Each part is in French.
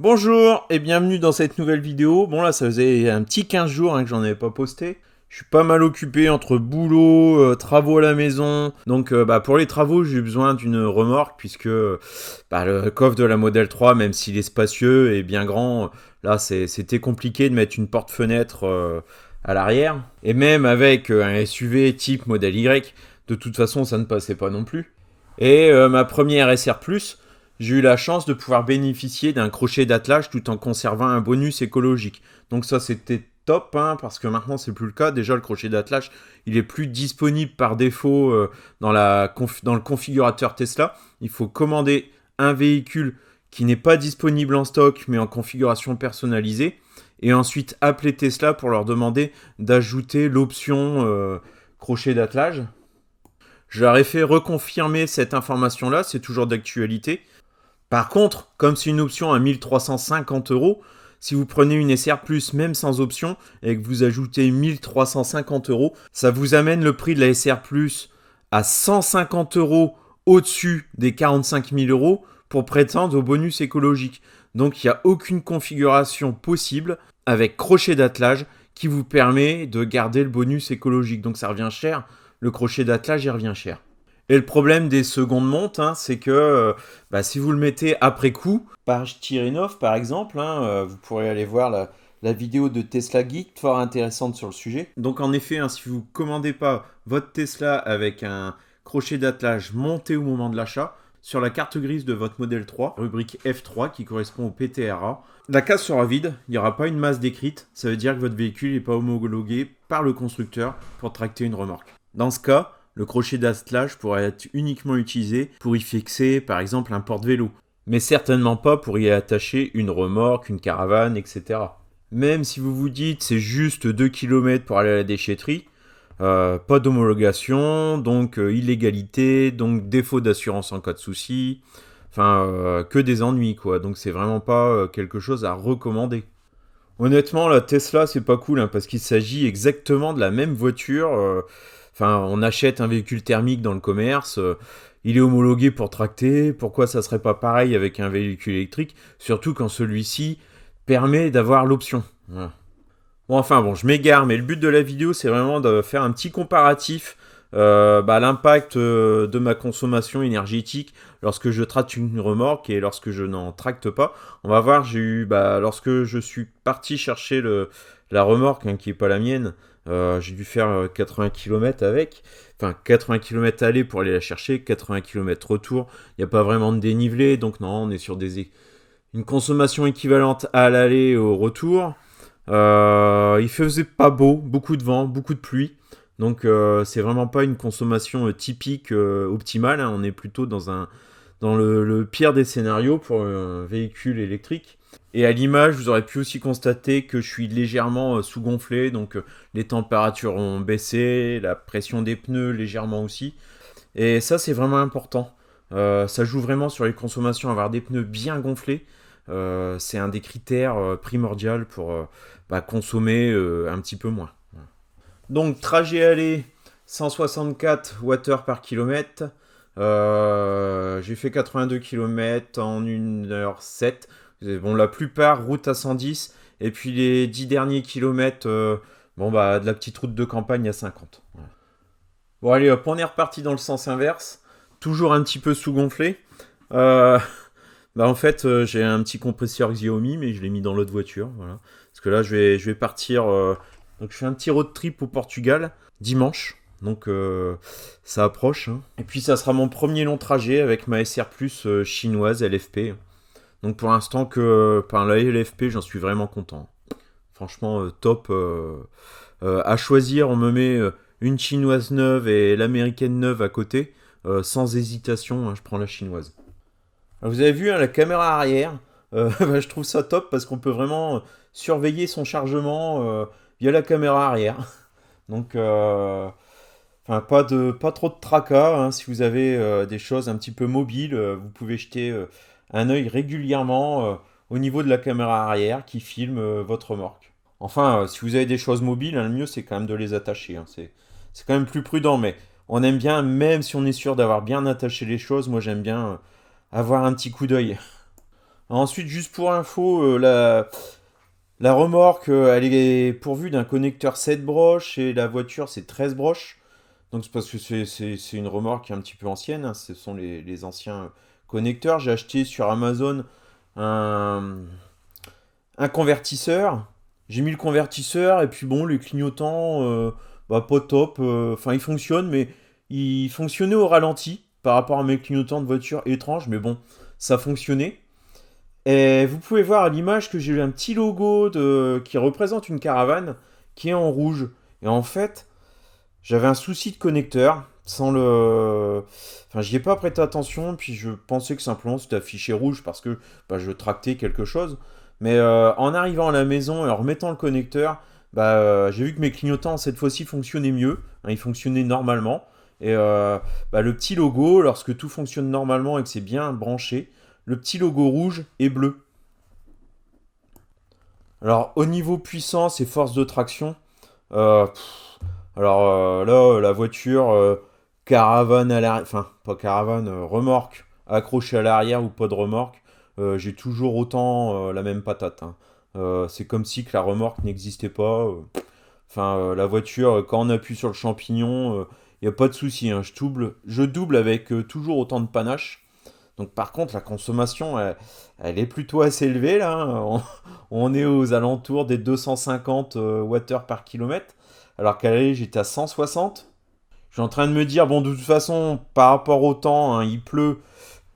Bonjour et bienvenue dans cette nouvelle vidéo. Bon là ça faisait un petit 15 jours que j'en avais pas posté. Je suis pas mal occupé entre boulot, travaux à la maison. Donc pour les travaux j'ai eu besoin d'une remorque puisque le coffre de la Model 3, même s'il est spacieux et bien grand, là c'était compliqué de mettre une porte-fenêtre à l'arrière. Et même avec un SUV type Model Y, de toute façon ça ne passait pas non plus. Et ma première SR+, j'ai eu la chance de pouvoir bénéficier d'un crochet d'attelage tout en conservant un bonus écologique. Donc ça c'était top, parce que maintenant c'est plus le cas. Déjà le crochet d'attelage, il est plus disponible par défaut dans le configurateur Tesla. Il faut commander un véhicule qui n'est pas disponible en stock mais en configuration personnalisée. Et ensuite appeler Tesla pour leur demander d'ajouter l'option crochet d'attelage. Je leur ai fait reconfirmer cette information-là, c'est toujours d'actualité. Par contre, comme c'est une option à 1350 €, si vous prenez une SR+, même sans option, et que vous ajoutez 1350 €, ça vous amène le prix de la SR+, à 150 € au-dessus des 45 000 € pour prétendre au bonus écologique. Donc il n'y a aucune configuration possible avec crochet d'attelage qui vous permet de garder le bonus écologique. Donc ça revient cher, le crochet d'attelage il revient cher. Et le problème des secondes montes, c'est que si vous le mettez après coup, par Tirinov par exemple, vous pourrez aller voir la vidéo de Tesla Geek, fort intéressante sur le sujet. Donc en effet, si vous ne commandez pas votre Tesla avec un crochet d'attelage monté au moment de l'achat, sur la carte grise de votre modèle 3, rubrique F3 qui correspond au PTRA, la case sera vide, il n'y aura pas une masse décrite, ça veut dire que votre véhicule n'est pas homologué par le constructeur pour tracter une remorque. Dans ce cas, le crochet d'attelage pourrait être uniquement utilisé pour y fixer par exemple un porte-vélo, mais certainement pas pour y attacher une remorque, une caravane, etc. Même si vous vous dites c'est juste 2 km pour aller à la déchetterie, pas d'homologation, donc illégalité, donc défaut d'assurance en cas de souci, que des ennuis quoi, donc c'est vraiment pas quelque chose à recommander. Honnêtement, la Tesla, c'est pas cool, parce qu'il s'agit exactement de la même voiture. On achète un véhicule thermique dans le commerce, il est homologué pour tracter. Pourquoi ça serait pas pareil avec un véhicule électrique? Surtout quand celui-ci permet d'avoir l'option. Voilà. Bon, je m'égare, mais le but de la vidéo, c'est vraiment de faire un petit comparatif l'impact de ma consommation énergétique lorsque je tracte une remorque et lorsque je n'en tracte pas. On va voir, lorsque je suis parti chercher la remorque, qui n'est pas la mienne, j'ai dû faire 80 km avec. 80 km aller pour aller la chercher, 80 km retour. Il n'y a pas vraiment de dénivelé, donc non, on est sur une consommation équivalente à l'aller et au retour. Il faisait pas beau, beaucoup de vent, beaucoup de pluie. Donc c'est vraiment pas une consommation typique optimale. On est plutôt dans le pire des scénarios pour un véhicule électrique. Et à l'image, vous aurez pu aussi constater que je suis légèrement sous-gonflé. Donc les températures ont baissé, la pression des pneus légèrement aussi. Et ça, c'est vraiment important. Ça joue vraiment sur les consommations. Avoir des pneus bien gonflés, c'est un des critères primordiaux pour consommer un petit peu moins. Donc trajet aller 164 Wh par kilomètre. J'ai fait 82 km en 1h07. Bon, la plupart route à 110. Et puis les 10 derniers kilomètres, de la petite route de campagne à 50. Voilà. Bon allez hop, on est reparti dans le sens inverse. Toujours un petit peu sous-gonflé. En fait, j'ai un petit compresseur Xiaomi, mais je l'ai mis dans l'autre voiture. Voilà. Parce que là, je vais partir. Donc, je fais un petit road trip au Portugal dimanche. Donc, ça approche. Et puis, ça sera mon premier long trajet avec ma SR+ chinoise LFP. Donc, pour l'instant, la LFP, j'en suis vraiment content. Franchement, top. À choisir, on me met une chinoise neuve et l'américaine neuve à côté. Sans hésitation, je prends la chinoise. Alors, vous avez vu la caméra arrière, je trouve ça top parce qu'on peut vraiment surveiller son chargement via la caméra arrière. Donc, pas trop de tracas. Si vous avez des choses un petit peu mobiles, vous pouvez jeter un œil régulièrement au niveau de la caméra arrière qui filme votre remorque. Enfin, si vous avez des choses mobiles, le mieux c'est quand même de les attacher. C'est quand même plus prudent, mais on aime bien, même si on est sûr d'avoir bien attaché les choses, moi j'aime bien avoir un petit coup d'œil. Ensuite, juste pour info, la remorque, elle est pourvue d'un connecteur 7 broches et la voiture, c'est 13 broches. Donc c'est parce que c'est une remorque qui est un petit peu ancienne, hein. Ce sont les anciens connecteurs. J'ai acheté sur Amazon un, un convertisseur. J'ai mis le convertisseur et puis bon, les clignotants, bah, pas top. Enfin, ils fonctionnent, mais ils fonctionnaient au ralenti par rapport à mes clignotants de voiture étranges. Mais bon, ça fonctionnait. Et vous pouvez voir à l'image que j'ai un petit logo qui représente une caravane qui est en rouge. Et en fait, j'avais un souci de connecteur. Sans le. Enfin, j'y ai pas prêté attention, puis je pensais que simplement c'était affiché rouge parce que bah, je tractais quelque chose. Mais en arrivant à la maison et en remettant le connecteur, bah, j'ai vu que mes clignotants cette fois-ci fonctionnaient mieux. Hein, ils fonctionnaient normalement. Et bah, le petit logo, lorsque tout fonctionne normalement et que c'est bien branché, le petit logo rouge est bleu. Alors, au niveau puissance et force de traction, euh, alors là, la voiture, caravane à l'arrière, enfin pas caravane, remorque accrochée à l'arrière ou pas de remorque, j'ai toujours autant la même patate, hein. C'est comme si que la remorque n'existait pas. Enfin, la voiture, quand on appuie sur le champignon, il n'y a pas de souci, hein, je double avec toujours autant de panache. Donc par contre, la consommation, elle est plutôt assez élevée là, hein. On est aux alentours des 250 Wh par kilomètre, alors qu'à l'aller j'étais à 160. Je suis en train de me dire, bon, de toute façon, par rapport au temps, hein, il pleut,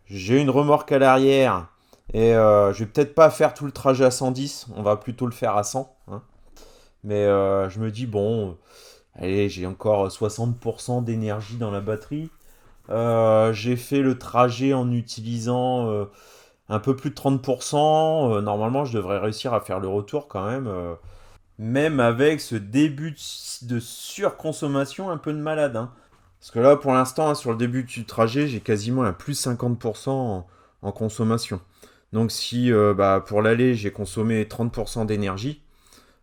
j'ai une remorque à l'arrière, et je vais peut-être pas faire tout le trajet à 110, on va plutôt le faire à 100, hein. Mais je me dis, bon, allez, j'ai encore 60% d'énergie dans la batterie. J'ai fait le trajet en utilisant un peu plus de 30%. Normalement, je devrais réussir à faire le retour quand même. Même avec ce début de surconsommation un peu de malade, hein. Parce que là, pour l'instant, hein, sur le début du trajet, j'ai quasiment un plus 50% en consommation. Donc si bah, pour l'aller, j'ai consommé 30% d'énergie,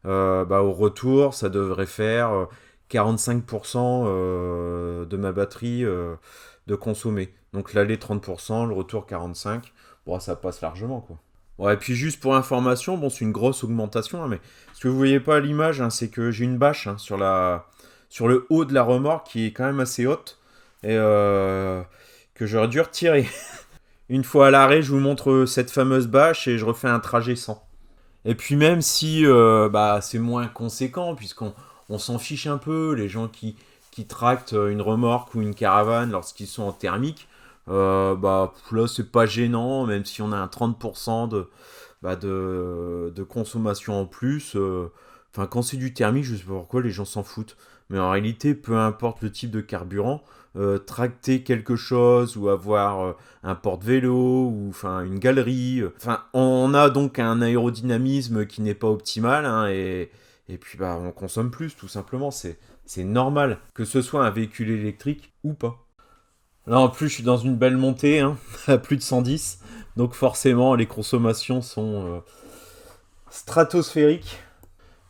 bah, au retour, ça devrait faire 45% de ma batterie de consommer. Donc l'aller 30%, le retour 45%. Bon, ça passe largement, quoi. Ouais, et puis juste pour information, bon, c'est une grosse augmentation, hein, mais ce que vous voyez pas à l'image, hein, c'est que j'ai une bâche, hein, sur le haut de la remorque qui est quand même assez haute et que j'aurais dû retirer. Une fois à l'arrêt, je vous montre cette fameuse bâche et je refais un trajet sans. Et puis même si bah, c'est moins conséquent, puisqu'on s'en fiche un peu, les gens qui tractent une remorque ou une caravane lorsqu'ils sont en thermique, bah, là c'est pas gênant, même si on a un 30% de consommation en plus. Enfin, quand c'est du thermique, je sais pas pourquoi les gens s'en foutent. Mais en réalité, peu importe le type de carburant, tracter quelque chose ou avoir un porte-vélo ou enfin une galerie. Enfin, on a donc un aérodynamisme qui n'est pas optimal, hein, et puis bah on consomme plus tout simplement. C'est normal que ce soit un véhicule électrique ou pas. Là en plus, je suis dans une belle montée, hein, à plus de 110, donc forcément les consommations sont stratosphériques.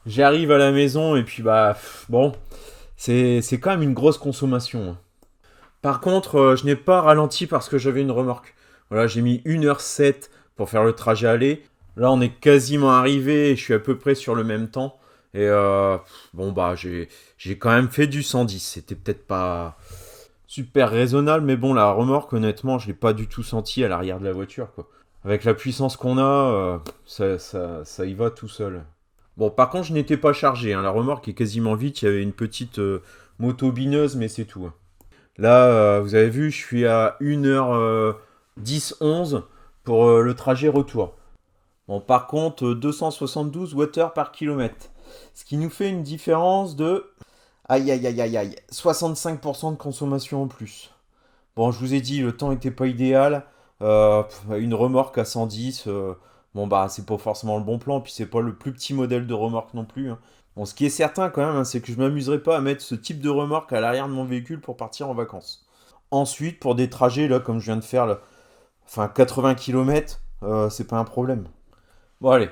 J'arrive à la maison et puis bah bon, c'est quand même une grosse consommation, hein. Par contre, je n'ai pas ralenti parce que j'avais une remorque. Voilà, j'ai mis 1h07 pour faire le trajet aller. Là, on est quasiment arrivé et je suis à peu près sur le même temps. Et bon, bah, j'ai quand même fait du 110. C'était peut-être pas super raisonnable, mais bon, la remorque, honnêtement, je l'ai pas du tout senti à l'arrière de la voiture, quoi. Avec la puissance qu'on a, ça y va tout seul. Bon, par contre, je n'étais pas chargé, hein. La remorque est quasiment vide. Il y avait une petite moto bineuse, mais c'est tout, hein. Là, vous avez vu, je suis à 1h10, 11 pour le trajet retour. Bon, par contre, 272 Wh par kilomètre. Ce qui nous fait une différence de. Aïe, aïe, aïe, aïe, aïe. 65% de consommation en plus. Bon, je vous ai dit, le temps n'était pas idéal. Une remorque à 110, bon, bah, c'est pas forcément le bon plan. Puis c'est pas le plus petit modèle de remorque non plus, hein. Bon, ce qui est certain quand même, hein, c'est que je m'amuserai pas à mettre ce type de remorque à l'arrière de mon véhicule pour partir en vacances. Ensuite, pour des trajets, là, comme je viens de faire, là, enfin 80 km, c'est pas un problème. Bon, allez.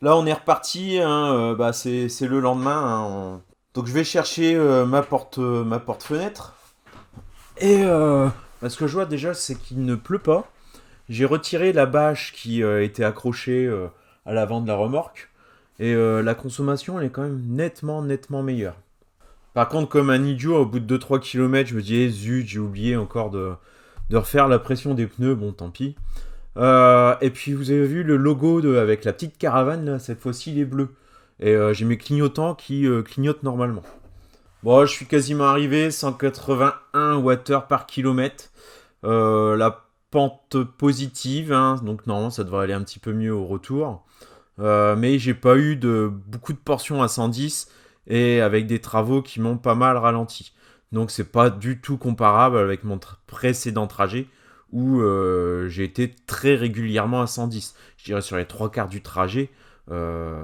Là, on est reparti, hein, bah, c'est le lendemain, hein, donc, je vais chercher ma porte-fenêtre. Et bah, ce que je vois déjà, c'est qu'il ne pleut pas. J'ai retiré la bâche qui était accrochée à l'avant de la remorque. Et la consommation, elle est quand même nettement meilleure. Par contre, comme un idiot, au bout de 2-3 km, je me dis, zut, j'ai oublié encore de refaire la pression des pneus, bon, tant pis. Et puis, vous avez vu le logo avec la petite caravane, là, cette fois-ci, il est bleu. Et j'ai mes clignotants qui clignotent normalement. Bon, je suis quasiment arrivé, 181 Wh par kilomètre. La pente positive, hein, donc normalement, ça devrait aller un petit peu mieux au retour. Mais j'ai pas eu beaucoup de portions à 110 et avec des travaux qui m'ont pas mal ralenti. Donc c'est pas du tout comparable avec mon précédent trajet où j'ai été très régulièrement à 110. Je dirais sur les trois quarts du trajet,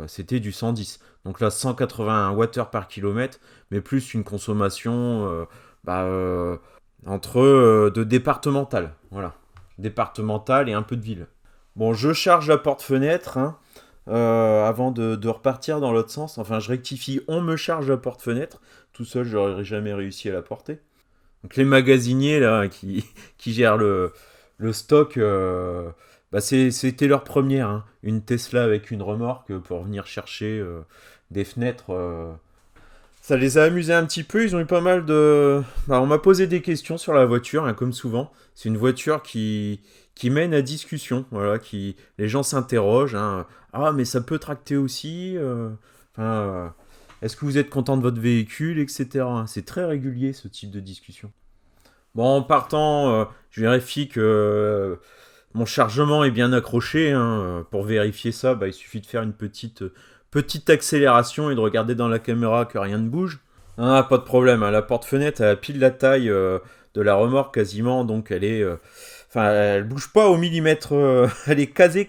c'était du 110. Donc là 181 Wh par kilomètre, mais plus une consommation bah, entre de départemental. Voilà. Départemental et un peu de ville. Bon, je charge la porte-fenêtre, hein, avant de repartir dans l'autre sens. Enfin, je rectifie, on me charge la porte-fenêtre. Tout seul, j'aurais jamais réussi à la porter. Donc les magasiniers là qui gèrent le stock, bah, c'était leur première, hein. Une Tesla avec une remorque pour venir chercher des fenêtres. Ça les a amusés un petit peu. Ils ont eu pas mal de. Bah, on m'a posé des questions sur la voiture, hein, comme souvent. C'est une voiture qui mène à discussion. Voilà, les gens s'interrogent, hein. Ah, mais ça peut tracter aussi. Enfin, est-ce que vous êtes content de votre véhicule, etc. C'est très régulier ce type de discussion. Bon, en partant, je vérifie que mon chargement est bien accroché, hein. Pour vérifier ça, bah, il suffit de faire une petite accélération et de regarder dans la caméra que rien ne bouge. Ah, pas de problème, hein. La porte-fenêtre elle a pile la taille de la remorque quasiment, donc elle est. Enfin, elle bouge pas au millimètre, elle est casée.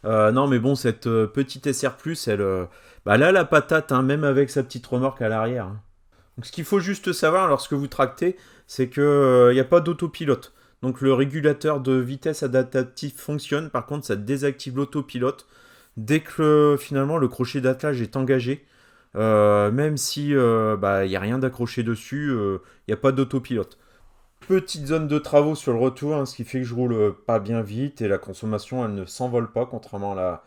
Non, mais bon, cette petite SR, elle, bah, elle a la patate, hein, même avec sa petite remorque à l'arrière, hein. Donc, ce qu'il faut juste savoir lorsque vous tractez, c'est qu'il n'y a pas d'autopilote. Donc, le régulateur de vitesse adaptatif fonctionne, par contre, ça désactive l'autopilote dès que finalement le crochet d'attelage est engagé. Même si bah, y a rien d'accroché dessus, il n'y a pas d'autopilote. Petite zone de travaux sur le retour, hein, ce qui fait que je roule pas bien vite et la consommation elle ne s'envole pas, contrairement à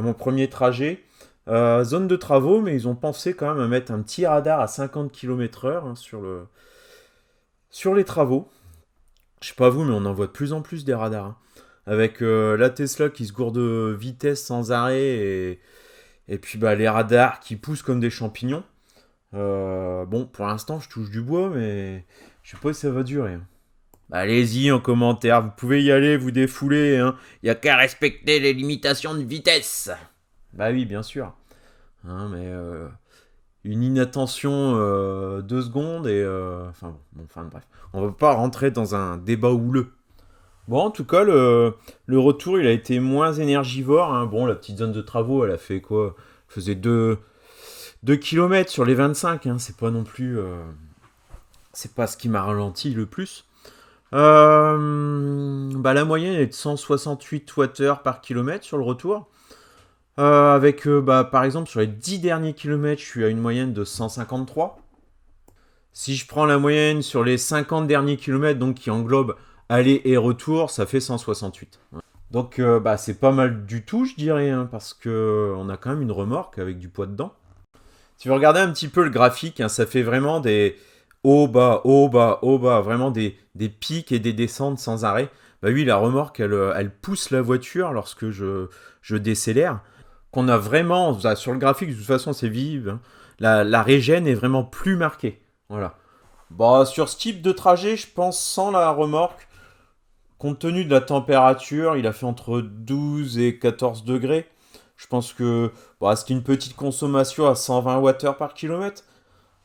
mon premier trajet. Zone de travaux, mais ils ont pensé quand même à mettre un petit radar à 50 km/h, hein, sur les travaux. Je sais pas vous, mais on en voit de plus en plus des radars, hein. Avec la Tesla qui se gourde de vitesse sans arrêt et puis bah, les radars qui poussent comme des champignons. Bon, pour l'instant, je touche du bois, mais je sais pas si ça va durer, hein. Bah, allez-y en commentaire, vous pouvez y aller, vous défouler, hein. Y a qu'à respecter les limitations de vitesse. Bah oui, bien sûr, hein, mais une inattention 2 secondes et enfin bref, on va pas rentrer dans un débat houleux. Bon, en tout cas, le retour, il a été moins énergivore, hein. Bon, la petite zone de travaux, elle a fait quoi? Elle faisait 2 km sur les 25, hein. C'est pas non plus. C'est pas ce qui m'a ralenti le plus. Bah, la moyenne est de 168 Wh par kilomètre sur le retour. Avec, bah, par exemple, sur les 10 derniers kilomètres, je suis à une moyenne de 153. Si je prends la moyenne sur les 50 derniers kilomètres, donc qui englobe aller et retour, ça fait 168. Donc bah, c'est pas mal du tout, je dirais, hein, parce que on a quand même une remorque avec du poids dedans. Si vous regardez un petit peu le graphique, hein, ça fait vraiment des haut, bas, vraiment des pics et des descentes sans arrêt. Bah oui, la remorque, elle pousse la voiture lorsque je décélère. Qu'on a vraiment, sur le graphique, de toute façon, c'est visible, hein. La régène est vraiment plus marquée. Voilà. Bah, sur ce type de trajet, je pense sans la remorque, compte tenu de la température, il a fait entre 12 et 14 degrés. Je pense que bah, c'était une petite consommation à 120 Wh par kilomètre.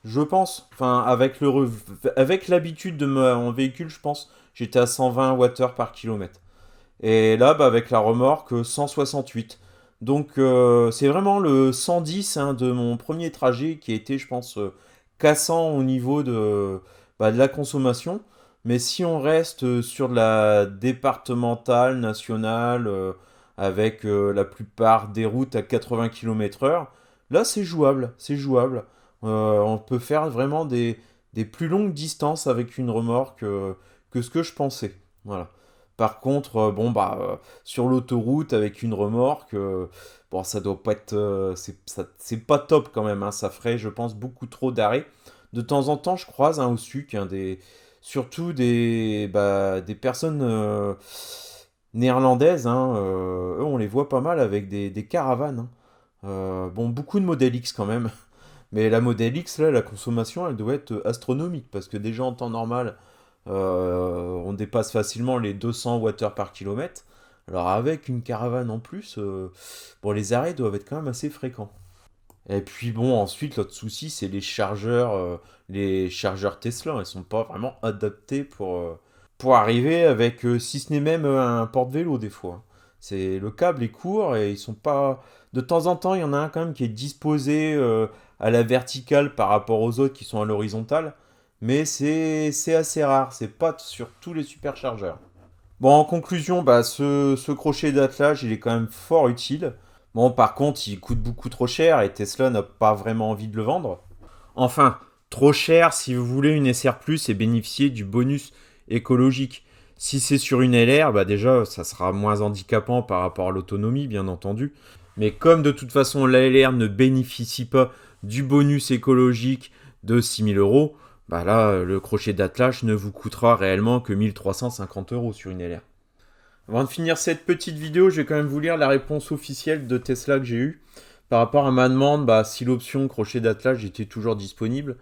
Je pense. Enfin, avec l'habitude de mon véhicule, je pense, j'étais à 120 Wh par kilomètre. Et là, bah, avec la remorque, 168. Donc, c'est vraiment le 110, hein, de mon premier trajet qui a été, je pense, cassant au niveau bah, de la consommation. Mais si on reste sur de la départementale, nationale, avec la plupart des routes à 80 km/h, là c'est jouable, c'est jouable. On peut faire vraiment des plus longues distances avec une remorque que ce que je pensais. Voilà. Par contre, sur l'autoroute avec une remorque, bon, ça doit pas être, c'est pas top quand même, hein. Ça ferait, je pense, beaucoup trop d'arrêts. De temps en temps, je croise au SUC, hein, surtout des personnes néerlandaises, hein, eux, on les voit pas mal avec des caravanes, hein. Bon, beaucoup de Model X quand même. Mais la Model X, là, la consommation, elle doit être astronomique parce que déjà en temps normal, on dépasse facilement les 200 Wh par kilomètre. Alors avec une caravane en plus, bon, les arrêts doivent être quand même assez fréquents. Et puis bon, ensuite, l'autre souci, c'est les chargeurs Tesla. Ils sont pas vraiment adaptés pour arriver avec, si ce n'est même un porte-vélo des fois. Le câble est court et ils sont pas. De temps en temps, il y en a un quand même qui est disposé à la verticale par rapport aux autres qui sont à l'horizontale. Mais c'est assez rare. C'est pas sur tous les superchargeurs. Bon, en conclusion, ce crochet d'attelage, il est quand même fort utile. Bon, par contre, il coûte beaucoup trop cher et Tesla n'a pas vraiment envie de le vendre. Enfin, trop cher si vous voulez une SR+, et bénéficier du bonus écologique. Si c'est sur une LR, déjà, ça sera moins handicapant par rapport à l'autonomie, bien entendu. Mais comme de toute façon, la LR ne bénéficie pas du bonus écologique de 6 000 euros, là, le crochet d'attelage ne vous coûtera réellement que 1 350 euros sur une LR. Avant de finir cette petite vidéo, je vais quand même vous lire la réponse officielle de Tesla que j'ai eue par rapport à ma demande si l'option crochet d'attelage était toujours disponible.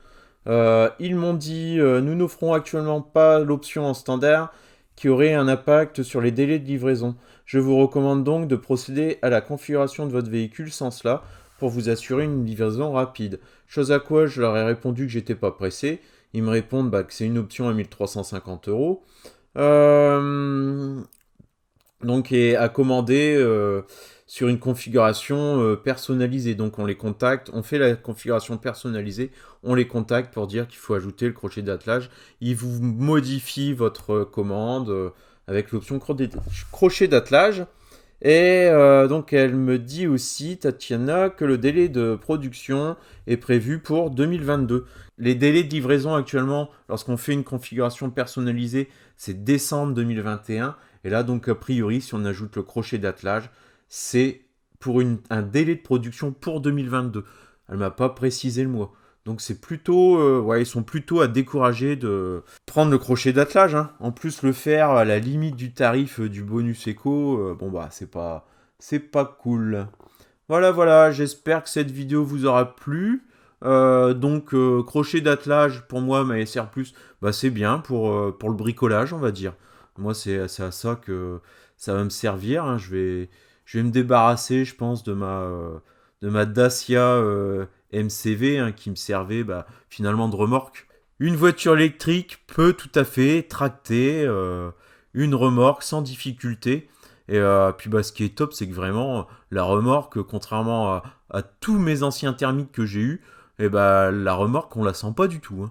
Ils m'ont dit nous n'offrons actuellement pas l'option en standard qui aurait un impact sur les délais de livraison. Je vous recommande donc de procéder à la configuration de votre véhicule sans cela pour vous assurer une livraison rapide. Chose à quoi je leur ai répondu que j'étais pas pressé. Ils me répondent que c'est une option à 1 350 euros. Donc, et à commander sur une configuration personnalisée. Donc, on les contacte, on fait la configuration personnalisée, on les contacte pour dire qu'il faut ajouter le crochet d'attelage. Ils vous modifient votre commande avec l'option crochet d'attelage. Et donc, elle me dit aussi, Tatiana, que le délai de production est prévu pour 2022. Les délais de livraison actuellement, lorsqu'on fait une configuration personnalisée, c'est décembre 2021. Et là, donc, a priori, si on ajoute le crochet d'attelage, c'est pour un délai de production pour 2022. Elle ne m'a pas précisé le mois. Donc, c'est plutôt... ils sont plutôt à décourager de prendre le crochet d'attelage, hein. En plus, le faire à la limite du tarif du bonus éco, c'est pas cool. Voilà, j'espère que cette vidéo vous aura plu. Crochet d'attelage, pour moi, ma SR+, c'est bien pour le bricolage, on va dire. Moi, c'est à ça que ça va me servir, hein. Je vais me débarrasser, je pense, de ma Dacia MCV, hein, qui me servait finalement de remorque. Une voiture électrique peut tout à fait tracter une remorque sans difficulté. Et puis ce qui est top, c'est que vraiment, la remorque, contrairement à tous mes anciens thermiques que j'ai eus, la remorque, on la sent pas du tout,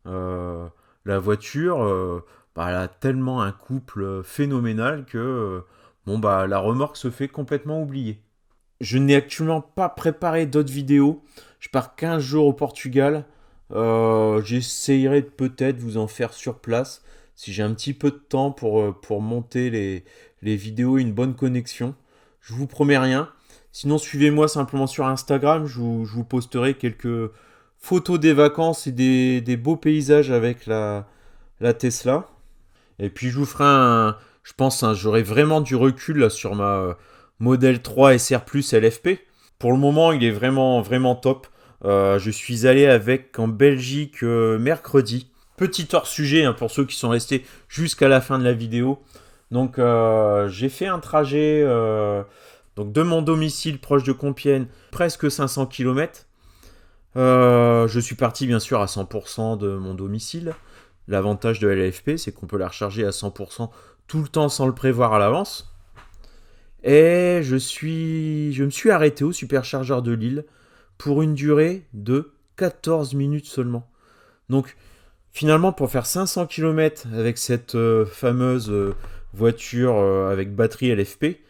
hein. La voiture, elle a tellement un couple phénoménal que la remorque se fait complètement oublier. Je n'ai actuellement pas préparé d'autres vidéos. Je pars 15 jours au Portugal. J'essayerai de peut-être vous en faire sur place si j'ai un petit peu de temps pour monter les vidéos et une bonne connexion. Je vous promets rien. Sinon, suivez-moi simplement sur Instagram. Je vous posterai quelques photos des vacances et des beaux paysages avec la Tesla. Et puis, je vous ferai je pense, j'aurai vraiment du recul là, sur ma Model 3 SR Plus LFP. Pour le moment, il est vraiment, vraiment top. Je suis allé avec en Belgique mercredi. Petit hors sujet, hein, pour ceux qui sont restés jusqu'à la fin de la vidéo. Donc j'ai fait un trajet de mon domicile proche de Compiègne, presque 500 km. Je suis parti bien sûr à 100% de mon domicile. L'avantage de la LFP, c'est qu'on peut la recharger à 100% tout le temps sans le prévoir à l'avance. Et je me suis arrêté au superchargeur de Lille pour une durée de 14 minutes seulement. Donc finalement, pour faire 500 km avec cette fameuse voiture avec batterie LFP,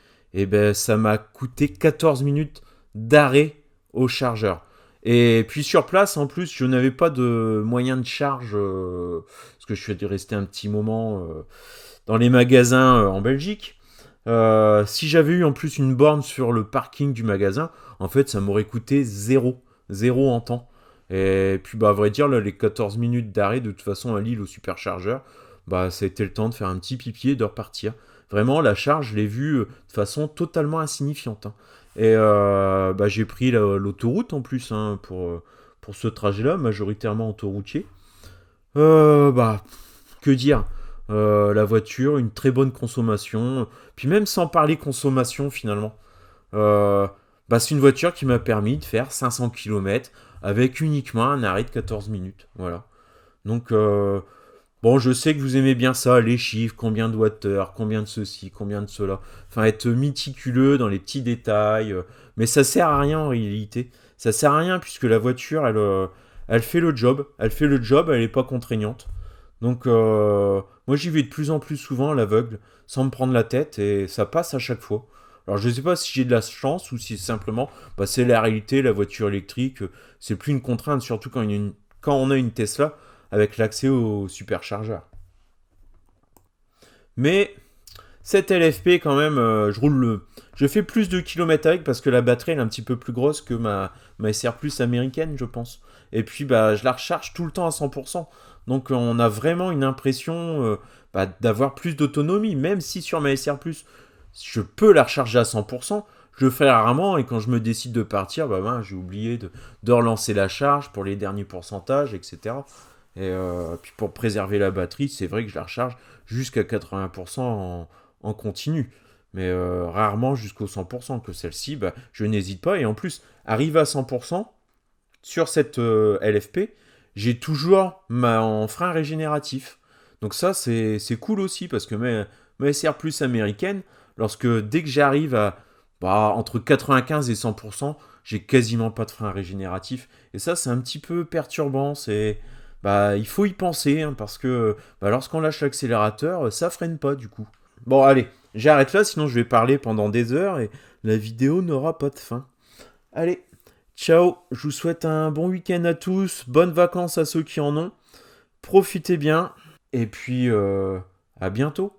ça m'a coûté 14 minutes d'arrêt au chargeur. Et puis sur place, en plus, je n'avais pas de moyen de charge, parce que je suis resté un petit moment dans les magasins en Belgique. Si j'avais eu en plus une borne sur le parking du magasin, en fait, ça m'aurait coûté zéro en temps. Et puis, bah, à vrai dire, là, les 14 minutes d'arrêt, de toute façon, à Lille au superchargeur, bah, ça a été le temps de faire un petit pipi et de repartir. Vraiment, la charge, je l'ai vue de façon totalement insignifiante, hein. Et bah, j'ai pris l'autoroute en plus, hein, pour ce trajet-là, majoritairement autoroutier. Bah, que dire? La voiture, une très bonne consommation. Puis même sans parler consommation finalement. Euh, Bah, c'est une voiture qui m'a permis de faire 500 km avec uniquement un arrêt de 14 minutes. Voilà. Donc, bon, je sais que vous aimez bien ça, les chiffres, combien de wattheures, combien de ceci, combien de cela. Enfin, être méticuleux dans les petits détails. Mais ça sert à rien en réalité. Ça sert à rien puisque la voiture, elle fait le job. Elle fait le job, elle n'est pas contraignante. Donc, moi, j'y vais de plus en plus souvent à l'aveugle, sans me prendre la tête, et ça passe à chaque fois. Alors, je ne sais pas si j'ai de la chance ou si simplement, bah, c'est la réalité, la voiture électrique, c'est plus une contrainte, surtout quand on a une Tesla avec l'accès au superchargeur. Mais cette LFP, quand même, je fais plus de kilomètres avec parce que la batterie elle est un petit peu plus grosse que ma SR Plus américaine, je pense. Et puis, bah, je la recharge tout le temps à 100%. Donc, on a vraiment une impression bah, d'avoir plus d'autonomie. Même si sur ma SR Plus, je peux la recharger à 100%, je le fais rarement. Et quand je me décide de partir, bah, j'ai oublié de relancer la charge pour les derniers pourcentages, etc. Et puis pour préserver la batterie, c'est vrai que je la recharge jusqu'à 80% en continu. Mais rarement jusqu'au 100%, que celle-ci, bah, je n'hésite pas. Et en plus, arrivé à 100%, sur cette LFP, j'ai toujours en frein régénératif. Donc ça, c'est cool aussi, parce que ma SR Plus américaine, dès que j'arrive à entre 95 et 100%, j'ai quasiment pas de frein régénératif. Et ça, c'est un petit peu perturbant. Il faut y penser, hein, parce que lorsqu'on lâche l'accélérateur, ça freine pas du coup. Bon, allez, j'arrête là, sinon je vais parler pendant des heures et la vidéo n'aura pas de fin. Allez, ciao, je vous souhaite un bon week-end à tous, bonnes vacances à ceux qui en ont, profitez bien, et puis à bientôt.